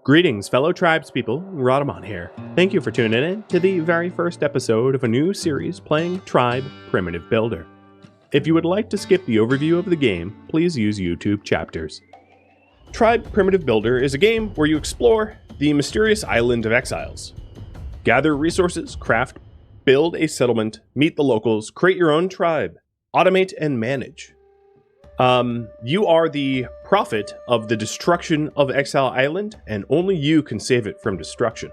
Greetings, fellow tribespeople. Rhadamant here. Thank you for tuning in to the very first episode of a new series playing Tribe Primitive Builder. If you would like to skip the overview of the game, please use YouTube chapters. Tribe Primitive Builder is a game where you explore the mysterious island of exiles. Gather resources, craft, build a settlement, meet the locals, create your own tribe, automate and manage. You are the prophet of the destruction of Exile Island, and only you can save it from destruction.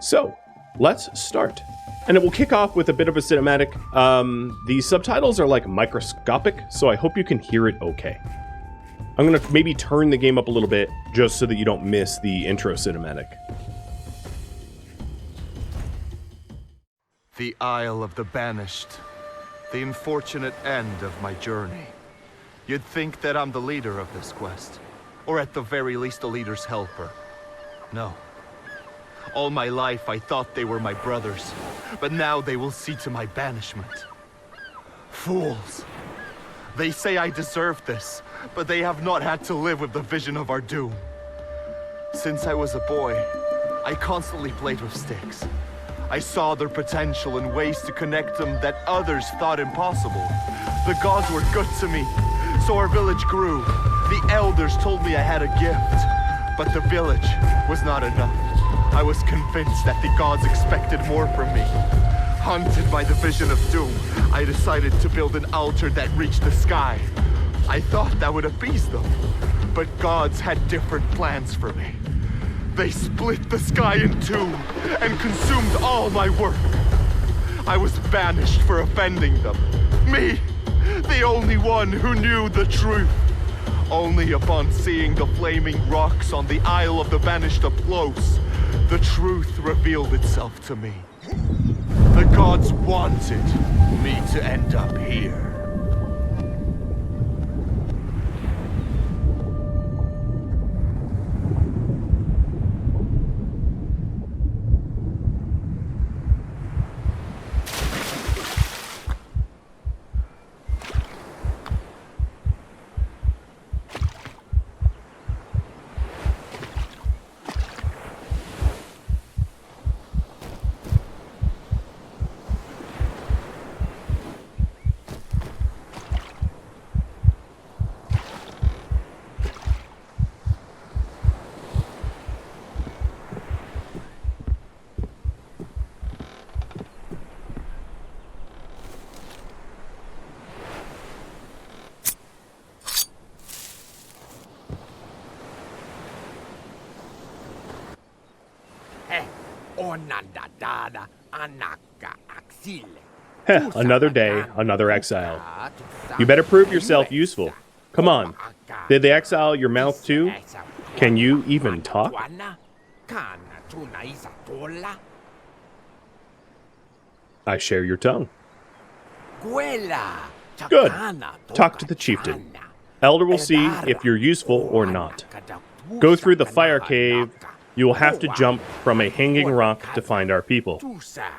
So, let's start. And it will kick off with a bit of a cinematic. The subtitles are like microscopic, so I hope you can hear it okay. I'm gonna maybe turn the game up a little bit, just so that you don't miss the intro cinematic. The Isle of the Banished. The unfortunate end of my journey. You'd think that I'm the leader of this quest, or at the very least the leader's helper. No. All my life I thought they were my brothers, but now they will see to my banishment. Fools! They say I deserve this, but they have not had to live with the vision of our doom. Since I was a boy, I constantly played with sticks. I saw their potential and ways to connect them that others thought impossible. The gods were good to me, so our village grew. The elders told me I had a gift, but the village was not enough. I was convinced that the gods expected more from me. Haunted by the vision of doom, I decided to build an altar that reached the sky. I thought that would appease them, but gods had different plans for me. They split the sky in two and consumed all my work. I was banished for offending them. Me, the only one who knew the truth. Only upon seeing the flaming rocks on the Isle of the Banished up close, the truth revealed itself to me. The gods wanted me to end up here. Heh, another day, another exile. You better prove yourself useful. Come on. Did they exile your mouth too? Can you even talk? I share your tongue. Good. Talk to the chieftain. Elder will see if you're useful or not. Go through the fire cave. You will have to jump from a hanging rock to find our people.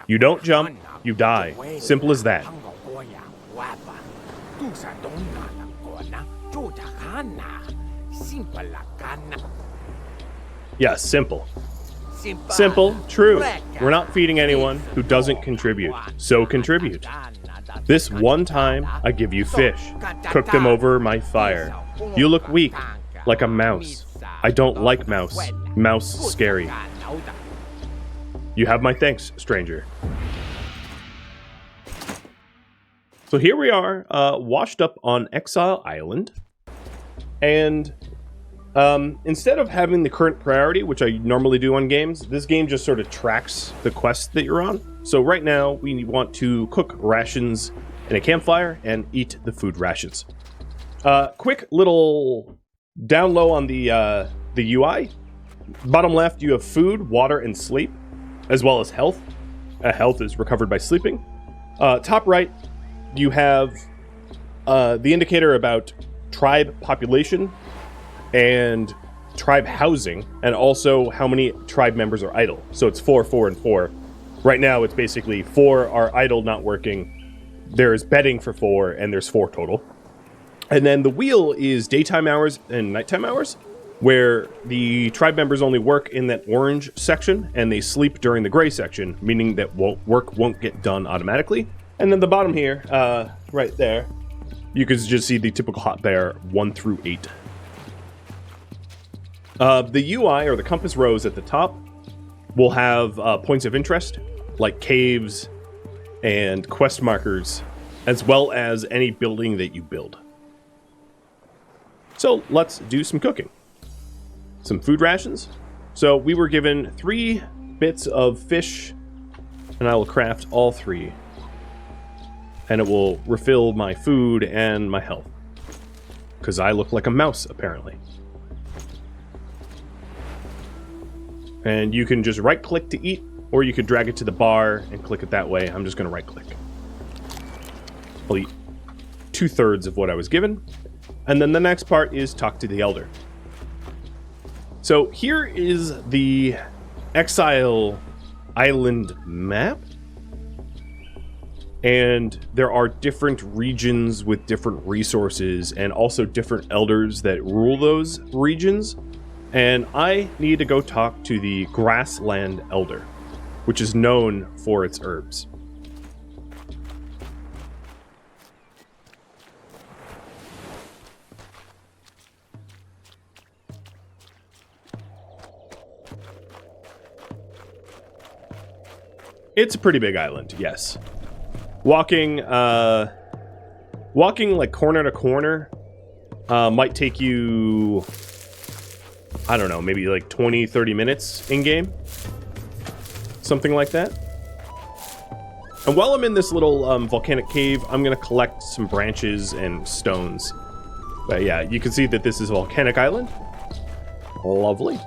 You don't jump, you die. Simple as that. Yes, simple. Simple, true. We're not feeding anyone who doesn't contribute, so contribute. This one time, I give you fish. Cook them over my fire. You look weak, like a mouse. I don't like mouse. Mouse scary. You have my thanks, stranger. So here we are, washed up on Exile Island. And instead of having the current priority, which I normally do on games, this game just sort of tracks the quest that you're on. So right now, we want to cook rations in a campfire and eat the food rations. Quick little down low on the UI. Bottom left, you have food, water, and sleep, as well as health. Health is recovered by sleeping. Top right, you have the indicator about tribe population and tribe housing, and also how many tribe members are idle. So it's 4, 4, and 4. Right now, it's basically 4 are idle, not working. There's bedding for 4, and there's 4 total. And then the wheel is daytime hours and nighttime hours. where the tribe members only work in that orange section and they sleep during the gray section, meaning that work won't get done automatically. And then the bottom here, right there, you can just see the typical hotbar 1 through 8. The UI, or the compass rose at the top, will have points of interest, like caves and quest markers, as well as any building that you build. So let's do some cooking. Some food rations. So we were given 3 bits of fish, and I will craft all 3. And it will refill my food and my health. Because I look like a mouse, apparently. And you can just right-click to eat, or you could drag it to the bar and click it that way. I'm just going to right-click. I'll eat 2/3 of what I was given. And then the next part is talk to the elder. So here is the Exile Island map. And there are different regions with different resources and also different elders that rule those regions. And I need to go talk to the Grassland Elder, which is known for its herbs. It's a pretty big island, yes. Walking like corner to corner might take you, I don't know, maybe like 20-30 minutes in-game. Something like that. And while I'm in this little volcanic cave, I'm going to collect some branches and stones. But yeah, you can see that this is a volcanic island. Lovely.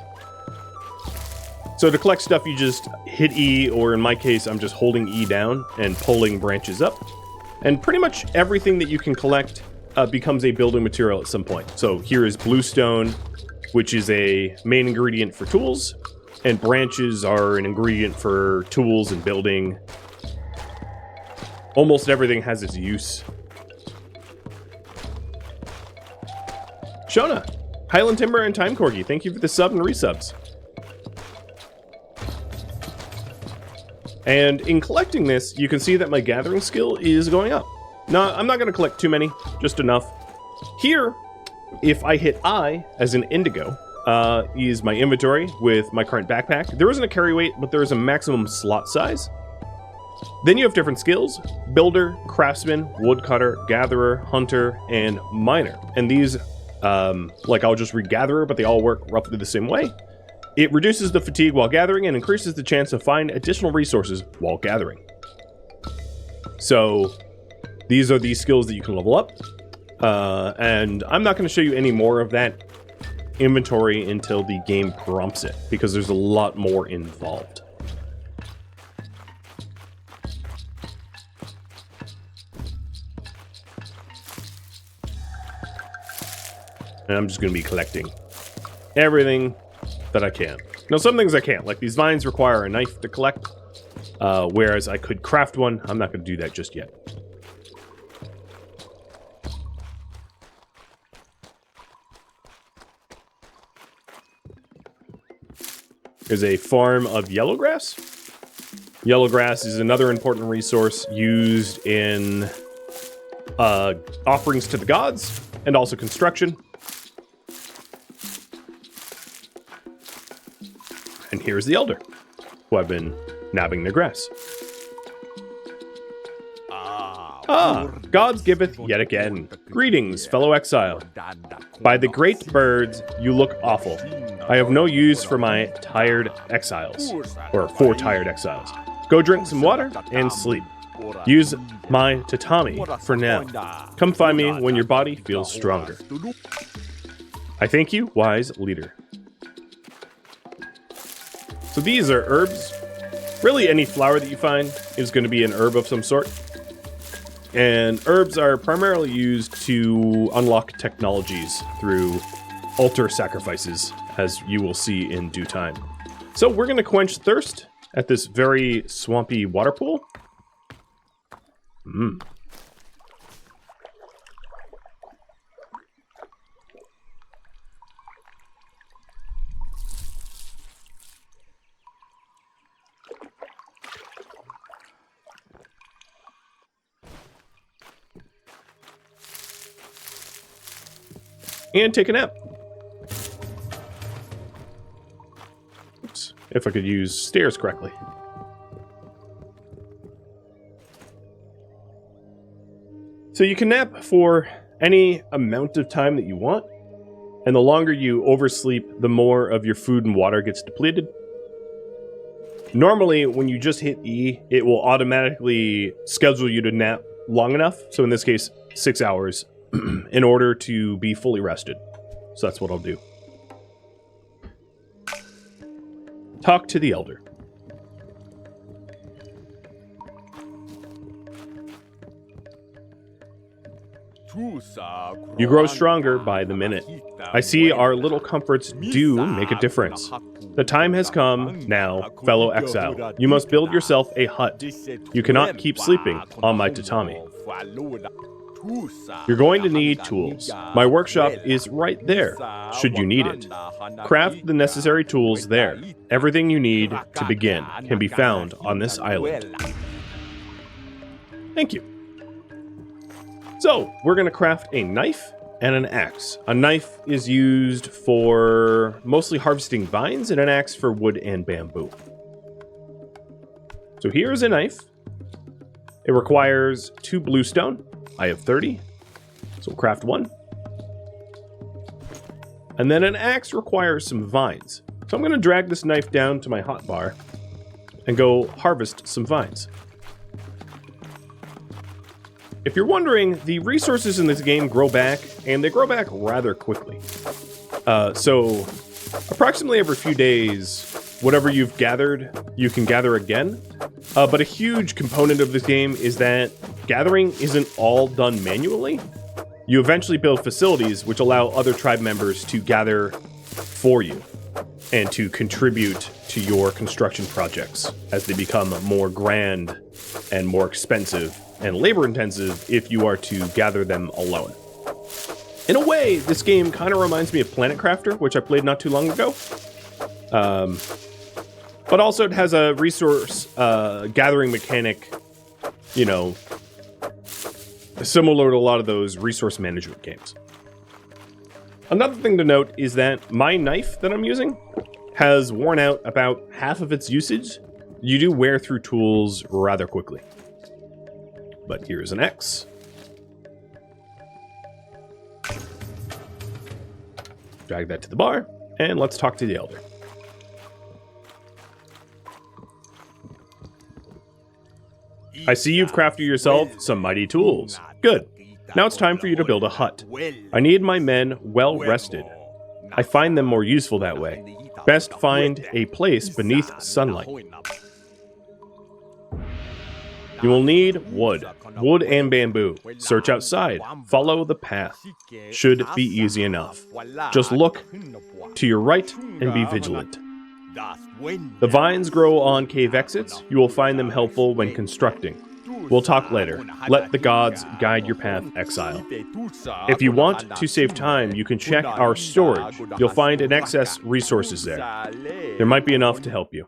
So to collect stuff, you just hit E, or in my case, I'm just holding E down and pulling branches up. And pretty much everything that you can collect becomes a building material at some point. So here is bluestone, which is a main ingredient for tools, and branches are an ingredient for tools and building. Almost everything has its use. Shona, Highland Timber, and Time Corgi, thank you for the sub and resubs. And in collecting this, you can see that my gathering skill is going up. Now, I'm not going to collect too many, just enough. Here, if I hit I, as in indigo, is my inventory with my current backpack. There isn't a carry weight, but there is a maximum slot size. Then you have different skills: builder, craftsman, woodcutter, gatherer, hunter, and miner. And these, like I'll just read gatherer, but they all work roughly the same way. It reduces the fatigue while gathering and increases the chance to find additional resources while gathering. So these are the skills that you can level up. And I'm not going to show you any more of that inventory until the game prompts it, because there's a lot more involved. And I'm just going to be collecting everything that I can. Now, some things I can't, like these vines require a knife to collect, whereas I could craft one. I'm not going to do that just yet. There's a farm of yellowgrass. Yellowgrass is another important resource used in offerings to the gods and also construction. And here's the elder, who I've been nabbing the grass. Gods giveth yet again. Greetings, fellow exile. By the great birds, you look awful. I have no use for my tired exiles, or for tired exiles. Go drink some water and sleep. Use my tatami for now. Come find me when your body feels stronger. I thank you, wise leader. So these are herbs. Really, any flower that you find is going to be an herb of some sort. And herbs are primarily used to unlock technologies through altar sacrifices, as you will see in due time. So we're going to quench thirst at this very swampy water pool. and take a nap. Oops, if I could use stairs correctly. So you can nap for any amount of time that you want, and the longer you oversleep, the more of your food and water gets depleted. Normally, when you just hit E, it will automatically schedule you to nap long enough, so in this case, 6 hours, in order to be fully rested. So that's what I'll do. Talk to the Elder. You grow stronger by the minute. I see our little comforts do make a difference. The time has come now, fellow exile. You must build yourself a hut. You cannot keep sleeping on my tatami. You're going to need tools. My workshop is right there, should you need it. Craft the necessary tools there. Everything you need to begin can be found on this island. Thank you. So, we're going to craft a knife and an axe. A knife is used for mostly harvesting vines, and an axe for wood and bamboo. So here's a knife. It requires 2 bluestone. I have 30, so we'll craft 1. And then an axe requires some vines. So I'm going to drag this knife down to my hotbar and go harvest some vines. If you're wondering, the resources in this game grow back, and they grow back rather quickly. So approximately every few days, whatever you've gathered, you can gather again. But a huge component of this game is that gathering isn't all done manually. You eventually build facilities which allow other tribe members to gather for you and to contribute to your construction projects as they become more grand and more expensive and labor-intensive if you are to gather them alone. In a way, this game kind of reminds me of Planet Crafter, which I played not too long ago. But also it has a resource gathering mechanic, you know, similar to a lot of those resource management games. Another thing to note is that my knife that I'm using has worn out about half of its usage. You do wear through tools rather quickly. But here's an X. Drag that to the bar, and let's talk to the Elder. I see you've crafted yourself some mighty tools. Good. Now it's time for you to build a hut. I need my men well rested. I find them more useful that way. Best find a place beneath sunlight. You will need wood and bamboo. Search outside. Follow the path. Should be easy enough. Just look to your right and be vigilant. The vines grow on cave exits. You will find them helpful when constructing. We'll talk later. Let the gods guide your path, exile. If you want to save time, you can check our storage. You'll find an excess resources there. There might be enough to help you.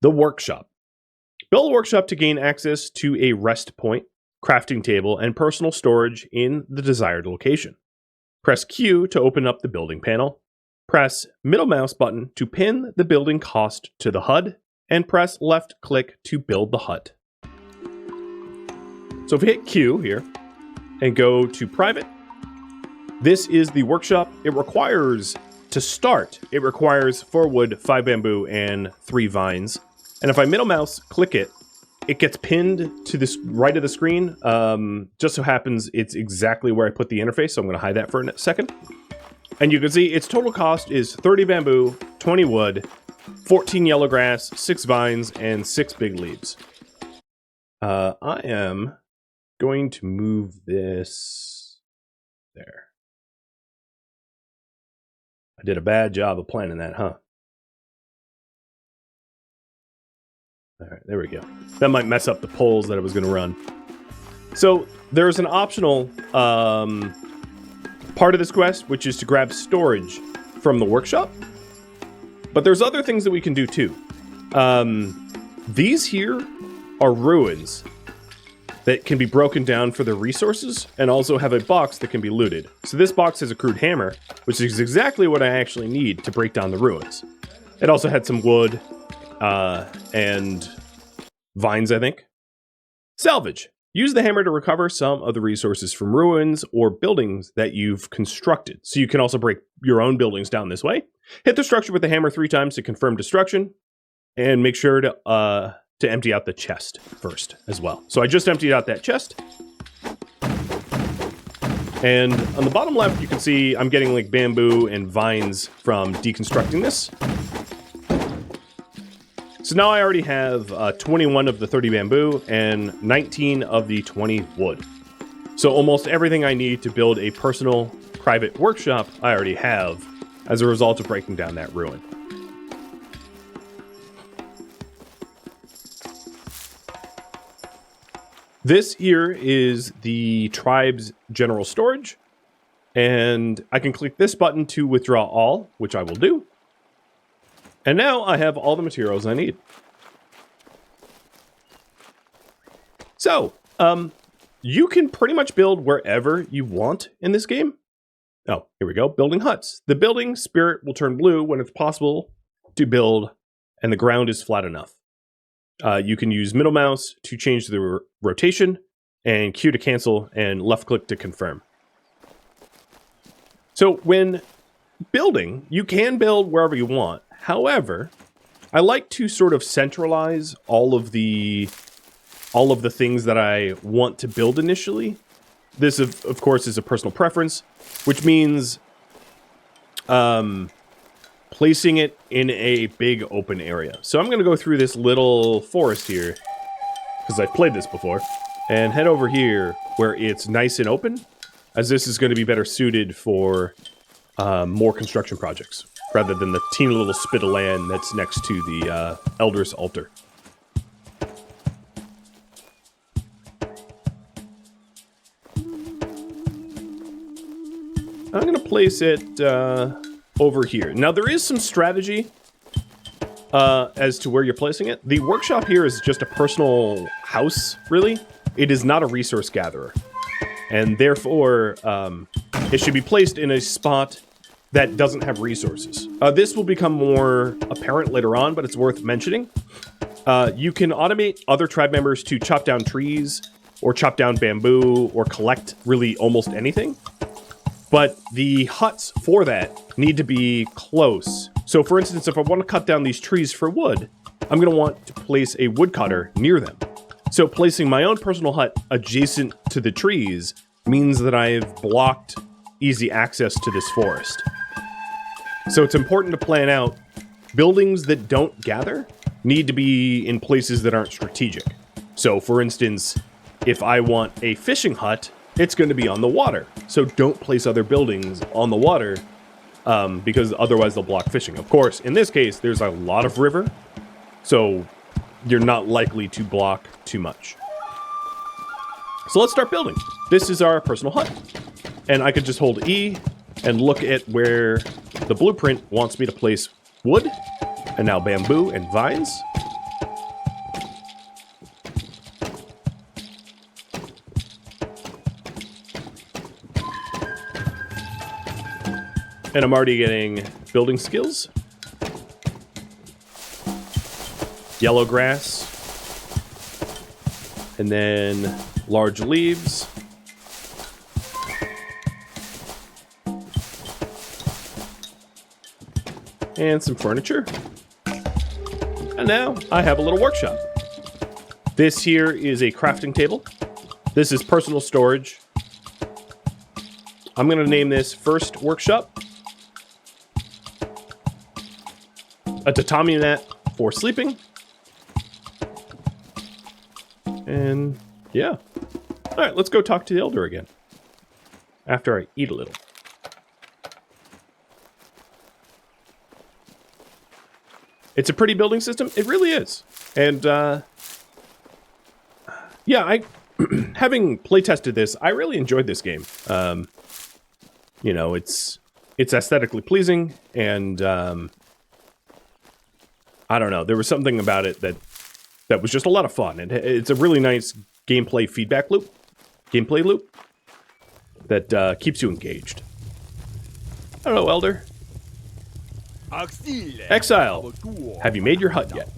The workshop. Build a workshop to gain access to a rest point, crafting table, and personal storage in the desired location. Press Q to open up the building panel. Press middle mouse button to pin the building cost to the HUD, and press left click to build the hut. So if we hit Q here and go to private, this is the workshop. It requires, to start, it requires 4 wood, 5 bamboo, and 3 vines. And if I middle mouse click it, it gets pinned to this right of the screen. Just so happens it's exactly where I put the interface, so I'm going to hide that for a second. And you can see its total cost is 30 bamboo, 20 wood, 14 yellow grass, 6 vines, and 6 big leaves. I am going to move this there. I did a bad job of planning that, huh? All right, there we go. That might mess up the polls that I was going to run. So there's an optional part of this quest, which is to grab storage from the workshop. But there's other things that we can do too. These here are ruins. that can be broken down for the resources and also have a box that can be looted. So this box has a crude hammer, which is exactly what I actually need to break down the ruins. It also had some wood and vines, I think. Salvage. Use the hammer to recover some of the resources from ruins or buildings that you've constructed. So you can also break your own buildings down this way. Hit the structure with the hammer 3 times to confirm destruction, and make sure to empty out the chest first as well. So I just emptied out that chest. And on the bottom left, you can see I'm getting like bamboo and vines from deconstructing this. So now I already have 21 of the 30 bamboo and 19 of the 20 wood. So almost everything I need to build a personal private workshop, I already have as a result of breaking down that ruin. This here is the tribe's general storage, and I can click this button to withdraw all, which I will do. And now I have all the materials I need. So, you can pretty much build wherever you want in this game. Oh, here we go, building huts. The building spirit will turn blue when it's possible to build and the ground is flat enough. You can use middle mouse to change the rotation, and Q to cancel, and left click to confirm. So when building, you can build wherever you want. However, I like to sort of centralize all of the things that I want to build initially. This, of course, is a personal preference, which means placing it in a big open area. So I'm going to go through this little forest here, because I've played this before, and head over here where it's nice and open, as this is going to be better suited for more construction projects, rather than the teeny little spit of land that's next to the Elder's altar. I'm going to place it over here. Now, there is some strategy as to where you're placing it. The workshop here is just a personal house, really. It is not a resource gatherer. And therefore, it should be placed in a spot that doesn't have resources. This will become more apparent later on, but it's worth mentioning. You can automate other tribe members to chop down trees, or chop down bamboo, or collect really almost anything. But the huts for that need to be close. So for instance, if I want to cut down these trees for wood, I'm going to want to place a woodcutter near them. So placing my own personal hut adjacent to the trees means that I've blocked easy access to this forest. So it's important to plan out buildings that don't gather need to be in places that aren't strategic. So for instance, if I want a fishing hut, it's going to be on the water. So don't place other buildings on the water because otherwise they'll block fishing. Of course, in this case, there's a lot of river, so you're not likely to block too much. So let's start building. This is our personal hut. And I could just hold E and look at where the blueprint wants me to place wood, and now bamboo and vines. And I'm already getting building skills. Yellow grass. And then large leaves. And some furniture. And now I have a little workshop. This here is a crafting table. This is personal storage. I'm going to name this First Workshop. A tatami mat for sleeping. And yeah. All right, let's go talk to the Elder again. After I eat a little. It's a pretty building system. It really is. And yeah, I having playtested this, I really enjoyed this game. You know, it's aesthetically pleasing, and I don't know, there was something about it that was just a lot of fun. And it's a really nice gameplay feedback loop, that keeps you engaged. Hello, Elder. Exile, have you made your hut yet?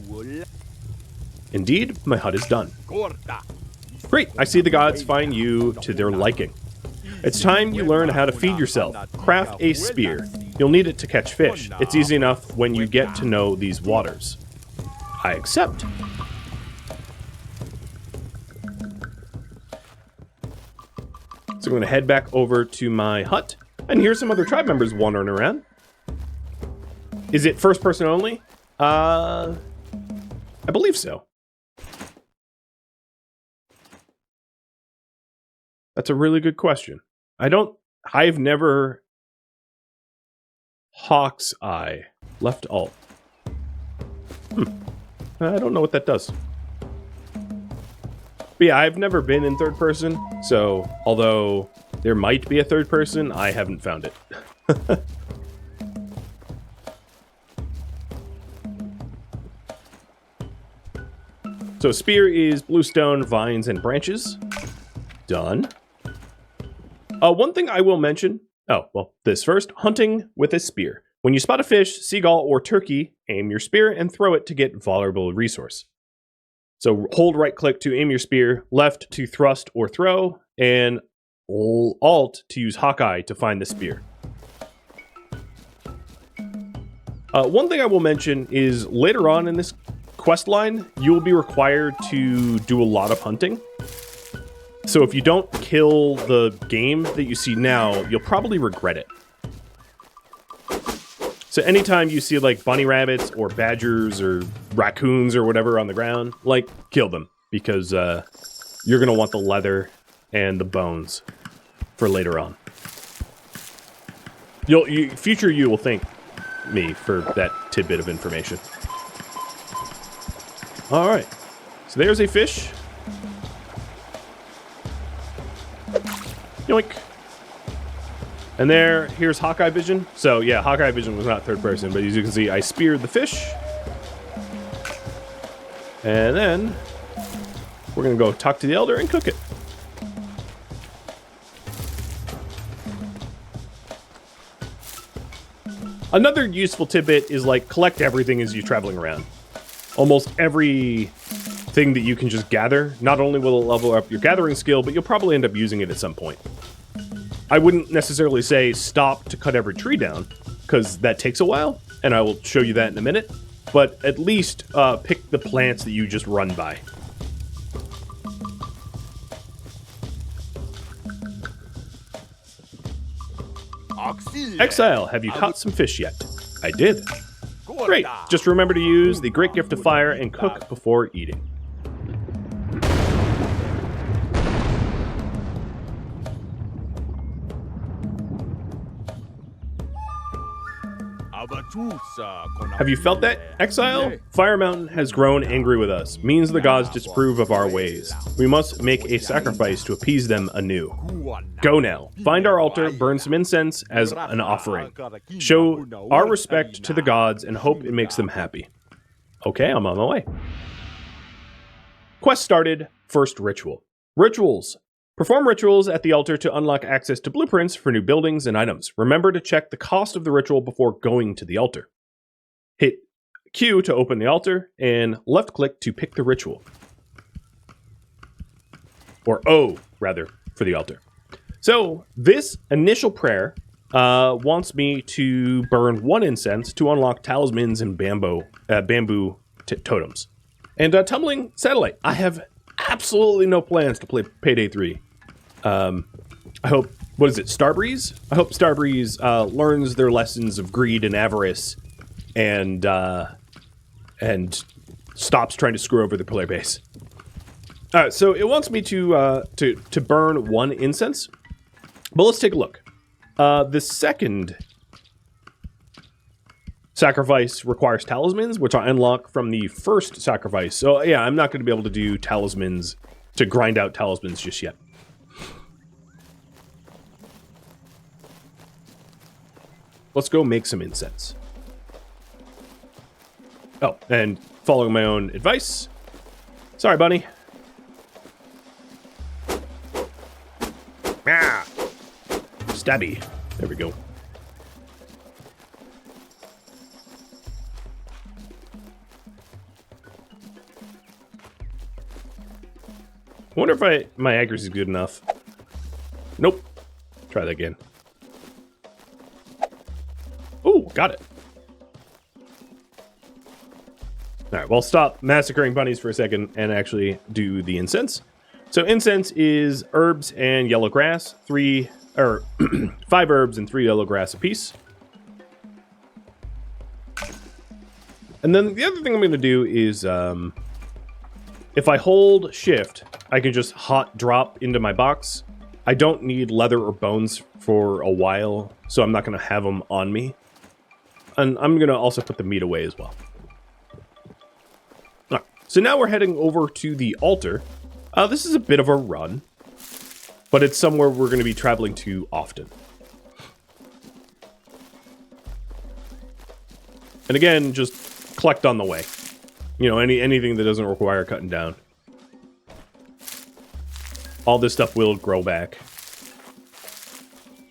Indeed, my hut is done. Great, I see the gods find you to their liking. It's time you learn how to feed yourself. Craft a spear. You'll need it to catch fish. It's easy enough when you get to know these waters. I accept. So I'm going to head back over to my hut. And here's some other tribe members wandering around. Is it first person only? I believe so. That's a really good question. I've never... Hawk's Eye. Left alt. I don't know what that does. But yeah, I've never been in third person, so although there might be a third person, I haven't found it. So spear is bluestone, vines, and branches. Done. One thing I will mention... Oh, well, this first. Hunting with a spear. When you spot a fish, seagull, or turkey, aim your spear and throw it to get valuable resource. So hold right-click to aim your spear, left to thrust or throw, and alt to use Hawkeye to find the spear. One thing I will mention is later on in this quest line, you will be required to do a lot of hunting. So if you don't kill the game that you see now, you'll probably regret it. So anytime you see like bunny rabbits or badgers or raccoons or whatever on the ground, like kill them because you're going to want the leather and the bones for later on. Future you will thank me for that tidbit of information. All right, so there's a fish. Yoink. And here's Hawkeye Vision. So yeah, Hawkeye Vision was not third person, but as you can see, I speared the fish. And then we're gonna go talk to the Elder and cook it. Another useful tidbit is like collect everything as you're traveling around. Almost everything that you can just gather, not only will it level up your gathering skill, but you'll probably end up using it at some point. I wouldn't necessarily say stop to cut every tree down, because that takes a while, and I will show you that in a minute, but at least pick the plants that you just run by. Exile, have you caught some fish yet? I did. Great, just remember to use the great gift of fire and cook before eating. Have you felt that, Exile? Fire Mountain has grown angry with us, means the gods disapprove of our ways. We must make a sacrifice to appease them anew. Go now, find our altar, burn some incense as an offering. Show our respect to the gods and hope it makes them happy. Okay, I'm on my way. Quest started, first ritual. Rituals. Perform rituals at the altar to unlock access to blueprints for new buildings and items. Remember to check the cost of the ritual before going to the altar. Hit Q to open the altar, and left click to pick the ritual. Or O, rather, for the altar. So, this initial prayer wants me to burn 1 incense to unlock talismans and bamboo totems. And Tumbling Satellite, I have absolutely no plans to play Payday 3. I hope, what is it, Starbreeze? I hope Starbreeze learns their lessons of greed and avarice and stops trying to screw over the player base. Alright, so it wants me to burn 1 incense, but let's take a look. The second sacrifice requires talismans, which I unlock from the first sacrifice. So yeah, I'm not going to be able to do talismans, to grind out talismans just yet. Let's go make some incense. Oh, and following my own advice. Sorry, bunny. stabby. There we go. I wonder if my accuracy is good enough. Nope. Try that again. Oh, got it. Alright, well, stop massacring bunnies for a second and actually do the incense. So incense is herbs and yellow grass. 5 herbs and 3 yellow grass apiece. And then the other thing I'm going to do is, if I hold shift, I can just hot drop into my box. I don't need leather or bones for a while, so I'm not going to have them on me. And I'm going to also put the meat away as well. All right, so now we're heading over to the altar. This is a bit of a run, but it's somewhere we're going to be traveling to often. And again, just collect on the way. You know, anything that doesn't require cutting down. All this stuff will grow back.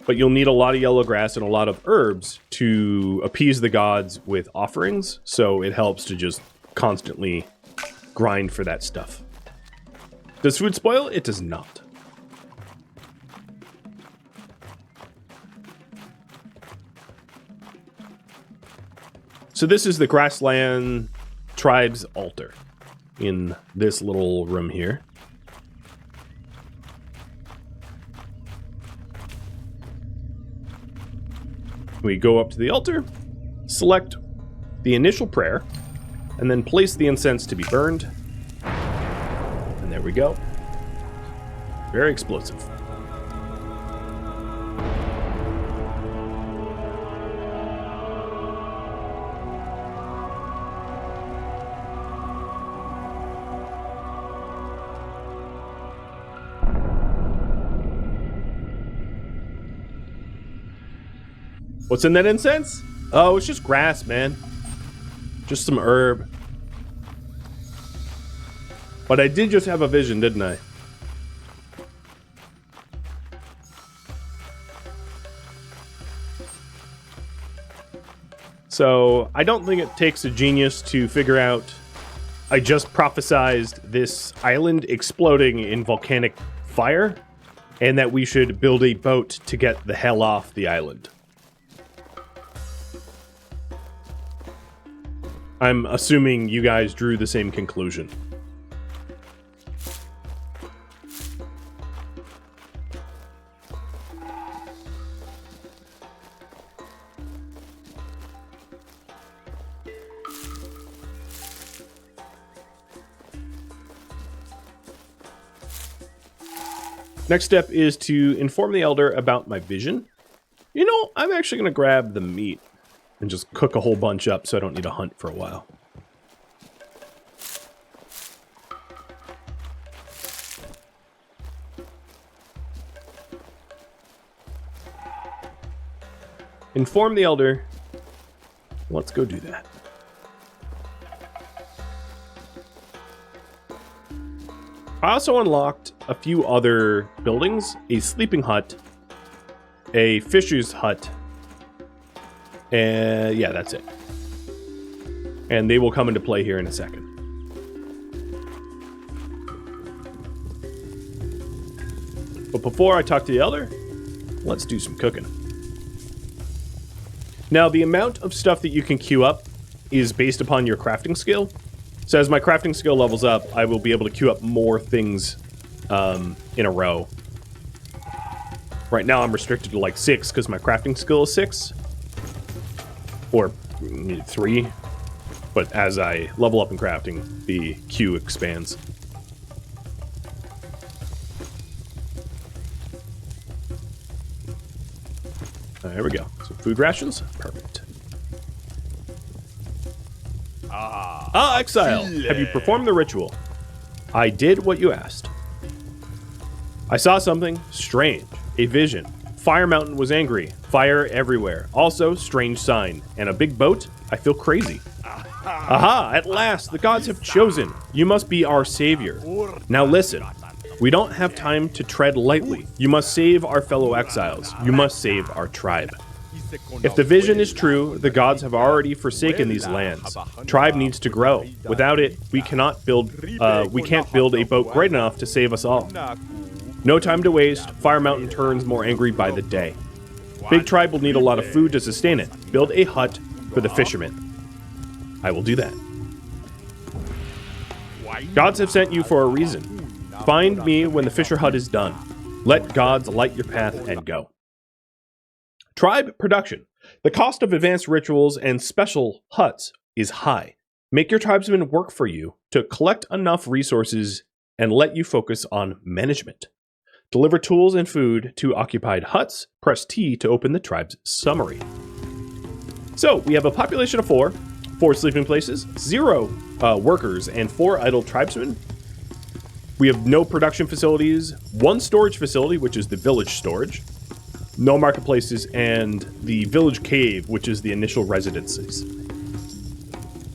But you'll need a lot of yellow grass and a lot of herbs to appease the gods with offerings, so it helps to just constantly grind for that stuff. Does food spoil? It does not. So this is the Grassland Tribe's altar in this little room here. We go up to the altar, select the initial prayer, and then place the incense to be burned. And there we go. Very explosive. What's in that incense? Oh, it's just grass, man. Just some herb. But I did just have a vision, didn't I? So, I don't think it takes a genius to figure out I just prophesied this island exploding in volcanic fire, and that we should build a boat to get the hell off the island. I'm assuming you guys drew the same conclusion. Next step is to inform the elder about my vision. You know, I'm actually going to grab the meat and just cook a whole bunch up so I don't need to hunt for a while. Inform the elder. Let's go do that. I also unlocked a few other buildings, a sleeping hut, a fisher's hut, and yeah, that's it. And they will come into play here in a second. But before I talk to the elder, let's do some cooking. Now, the amount of stuff that you can queue up is based upon your crafting skill. So as my crafting skill levels up, I will be able to queue up more things in a row. Right now I'm restricted to like 6 because my crafting skill is 6. Or 3. But as I level up in crafting, the queue expands. There we go. So food rations. Perfect. Exile! Have you performed the ritual? I did what you asked. I saw something strange. A vision. Fire Mountain was angry. Fire everywhere. Also, strange sign. And a big boat? I feel crazy. Aha! At last, the gods have chosen. You must be our savior. Now listen. We don't have time to tread lightly. You must save our fellow exiles. You must save our tribe. If the vision is true, the gods have already forsaken these lands. Tribe needs to grow. Without it, we can't build a boat great enough to save us all. No time to waste. Fire Mountain turns more angry by the day. Big tribe will need a lot of food to sustain it. Build a hut for the fishermen. I will do that. Gods have sent you for a reason. Find me when the fisher hut is done. Let gods light your path and go. Tribe production. The cost of advanced rituals and special huts is high. Make your tribesmen work for you to collect enough resources and let you focus on management. Deliver tools and food to occupied huts. Press T to open the tribe's summary. So, we have a population of 4 sleeping places, 0 workers, and 4 idle tribesmen. We have no production facilities, 1 storage facility, which is the village storage, no marketplaces, and the village cave, which is the initial residences.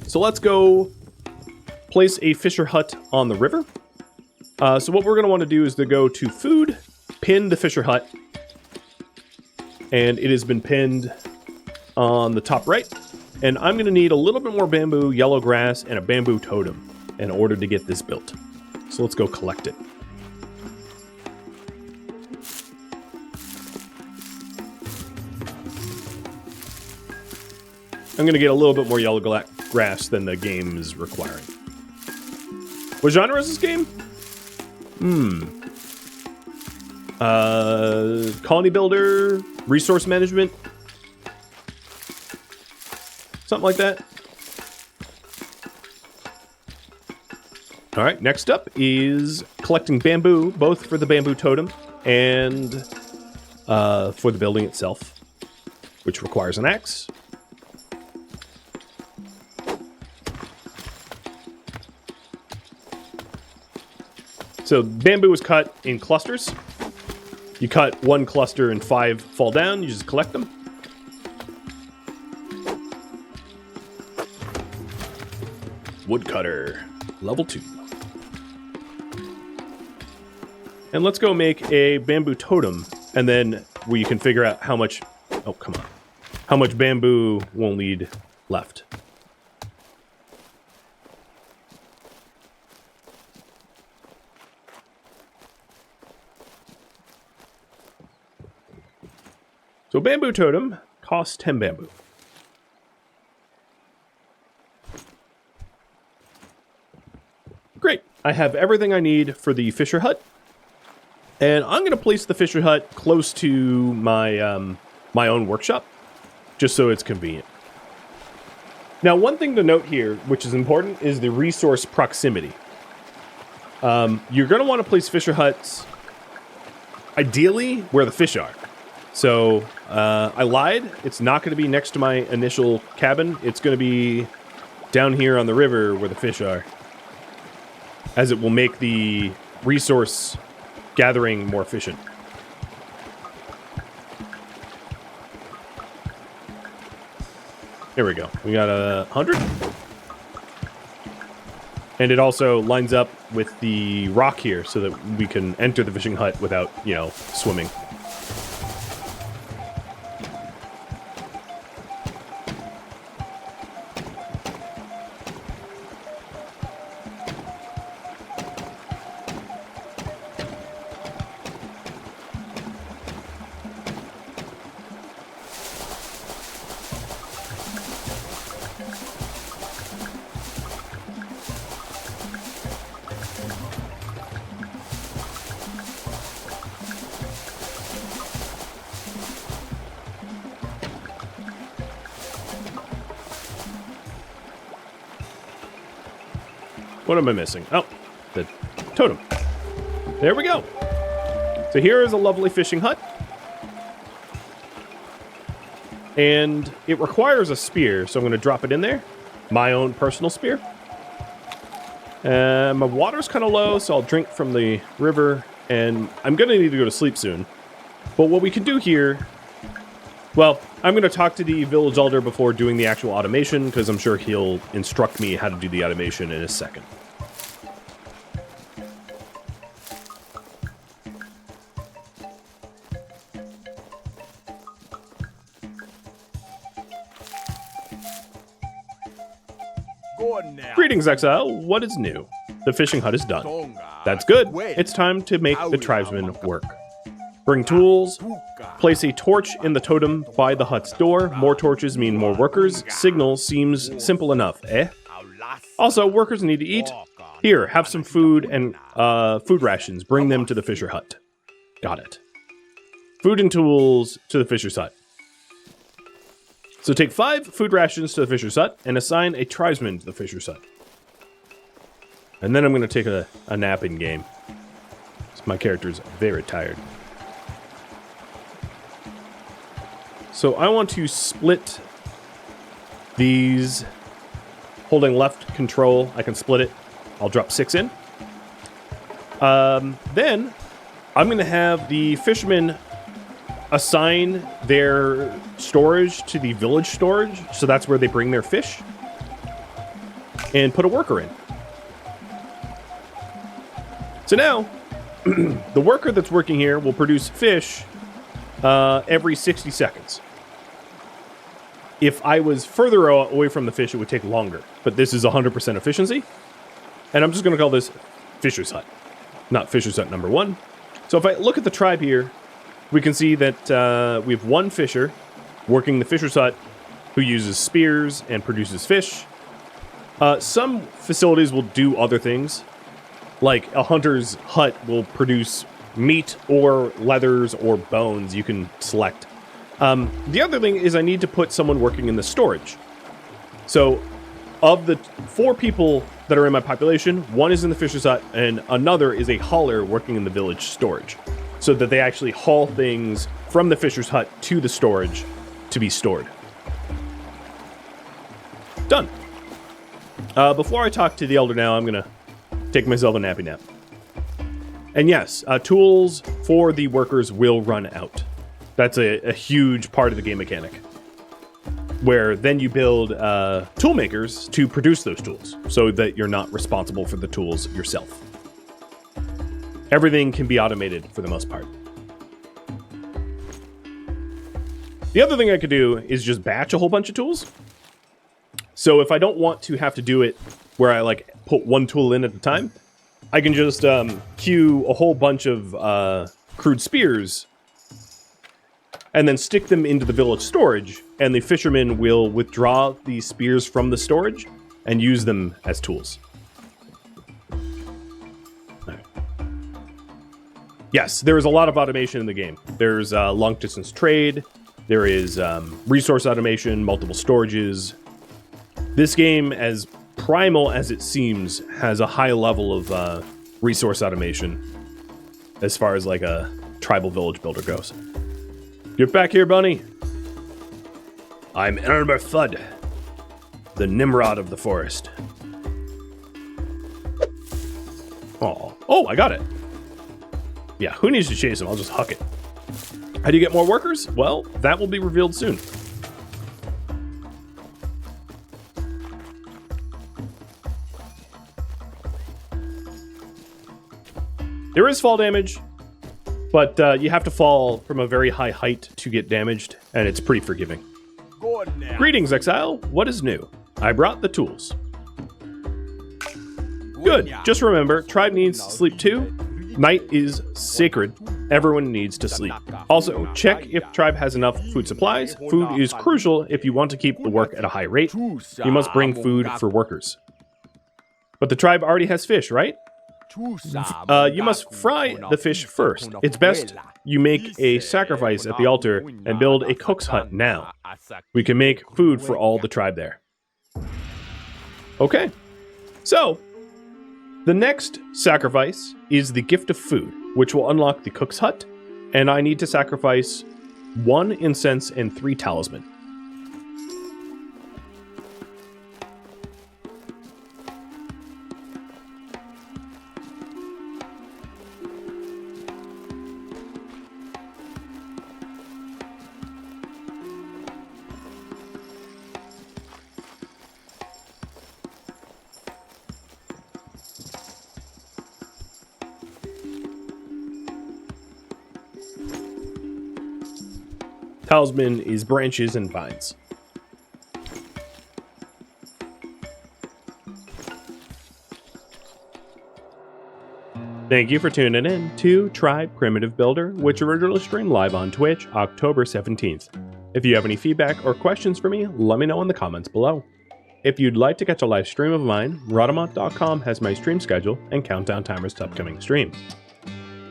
So let's go place a fisher hut on the river. So what we're going to want to do is to go to food, pin the fisher hut, and it has been pinned on the top right. And I'm going to need a little bit more bamboo, yellow grass, and a bamboo totem in order to get this built. So let's go collect it. I'm going to get a little bit more yellow grass than the game is requiring. What genre is this game? Colony builder, resource management, something like that. All right, next up is collecting bamboo, both for the bamboo totem and for the building itself, which requires an axe. So bamboo is cut in clusters. You cut 1 cluster and 5 fall down. You just collect them. Woodcutter, level 2. And let's go make a bamboo totem, and then we can figure out how much... Oh, come on. How much bamboo we'll need left. So bamboo totem costs 10 bamboo. Great. I have everything I need for the fisher hut. And I'm going to place the fisher hut close to my my own workshop, just so it's convenient. Now, one thing to note here, which is important, is the resource proximity. You're going to want to place fisher huts, ideally, where the fish are. So, I lied. It's not going to be next to my initial cabin. It's going to be down here on the river where the fish are, as it will make the resource gathering more efficient. Here we go. We got 100. And it also lines up with the rock here so that we can enter the fishing hut without, swimming. What am I missing? Oh, the totem. There we go. So here is a lovely fishing hut. And it requires a spear, so I'm going to drop it in there. My own personal spear. My water's kind of low, so I'll drink from the river. And I'm going to need to go to sleep soon. But what we can do here... Well, I'm going to talk to the village elder before doing the actual automation, because I'm sure he'll instruct me how to do the automation in a second. Greetings, exile. What is new? The fishing hut is done. That's good. It's time to make the tribesmen work. Bring tools. Place a torch in the totem by the hut's door. More torches mean more workers. Signal seems simple enough, eh? Also, workers need to eat. Here, have some food and food rations. Bring them to the fisher hut. Got it. Food and tools to the fisher's hut. So take 5 food rations to the fisher's hut and assign a tribesman to the fisher's hut. And then I'm going to take a nap in game. My character's very tired. So I want to split these. Holding left control, I can split it. I'll drop 6 in. Then I'm going to have the fishermen assign their storage to the village storage. So that's where they bring their fish. And put a worker in. So now, the worker that's working here will produce fish every 60 seconds. If I was further away from the fish, it would take longer. But this is 100% efficiency. And I'm just going to call this Fisher's Hut, not Fisher's Hut number 1. So if I look at the tribe here, we can see that we have 1 fisher working the Fisher's Hut who uses spears and produces fish. Some facilities will do other things. Like a hunter's hut will produce meat or leathers or bones. You can select. The other thing is I need to put someone working in the storage. So of the 4 people that are in my population, 1 is in the fisher's hut and another is a hauler working in the village storage. So that they actually haul things from the fisher's hut to the storage to be stored. Done. Before I talk to the elder now, I'm going to take myself a nappy nap. And yes, tools for the workers will run out. That's a huge part of the game mechanic. Where then you build tool makers to produce those tools so that you're not responsible for the tools yourself. Everything can be automated for the most part. The other thing I could do is just batch a whole bunch of tools. So if I don't want to have to do it where I like put 1 tool in at a time, I can just queue a whole bunch of crude spears and then stick them into the village storage, and the fishermen will withdraw the spears from the storage and use them as tools. Right. Yes, there is a lot of automation in the game. There's long-distance trade, there is resource automation, multiple storages. This game, as primal as it seems, has a high level of resource automation as far as like a tribal village builder goes. Get back here, bunny. I'm Elmer Fudd, the Nimrod of the forest. Oh, I got it. Yeah, who needs to chase him? I'll just huck it. How do you get more workers? Well, that will be revealed soon. There is fall damage, but you have to fall from a very high height to get damaged, and it's pretty forgiving. Greetings, exile. What is new? I brought the tools. Good. Just remember, tribe needs to sleep too. Night is sacred. Everyone needs to sleep. Also, check if tribe has enough food supplies. Food is crucial if you want to keep the work at a high rate. You must bring food for workers. But the tribe already has fish, right? You must fry the fish first. It's best you make a sacrifice at the altar and build a cook's hut now. We can make food for all the tribe there. Okay. So, the next sacrifice is the gift of food, which will unlock the cook's hut, and I need to sacrifice 1 incense and 3 talisman. Talisman is branches and vines. Thank you for tuning in to Try Primitive Builder, which originally streamed live on Twitch October 17th. If you have any feedback or questions for me, let me know in the comments below. If you'd like to catch a live stream of mine, Rhadamant.com has my stream schedule and countdown timers to upcoming streams.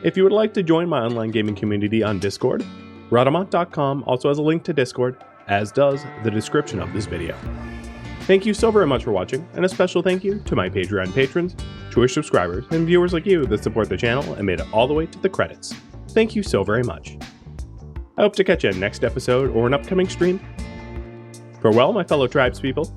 If you would like to join my online gaming community on Discord, Rhadamant.com also has a link to Discord, as does the description of this video. Thank you so very much for watching, and a special thank you to my Patreon patrons, Twitch subscribers, and viewers like you that support the channel and made it all the way to the credits. Thank you so very much. I hope to catch you in next episode or an upcoming stream. Farewell, my fellow tribespeople.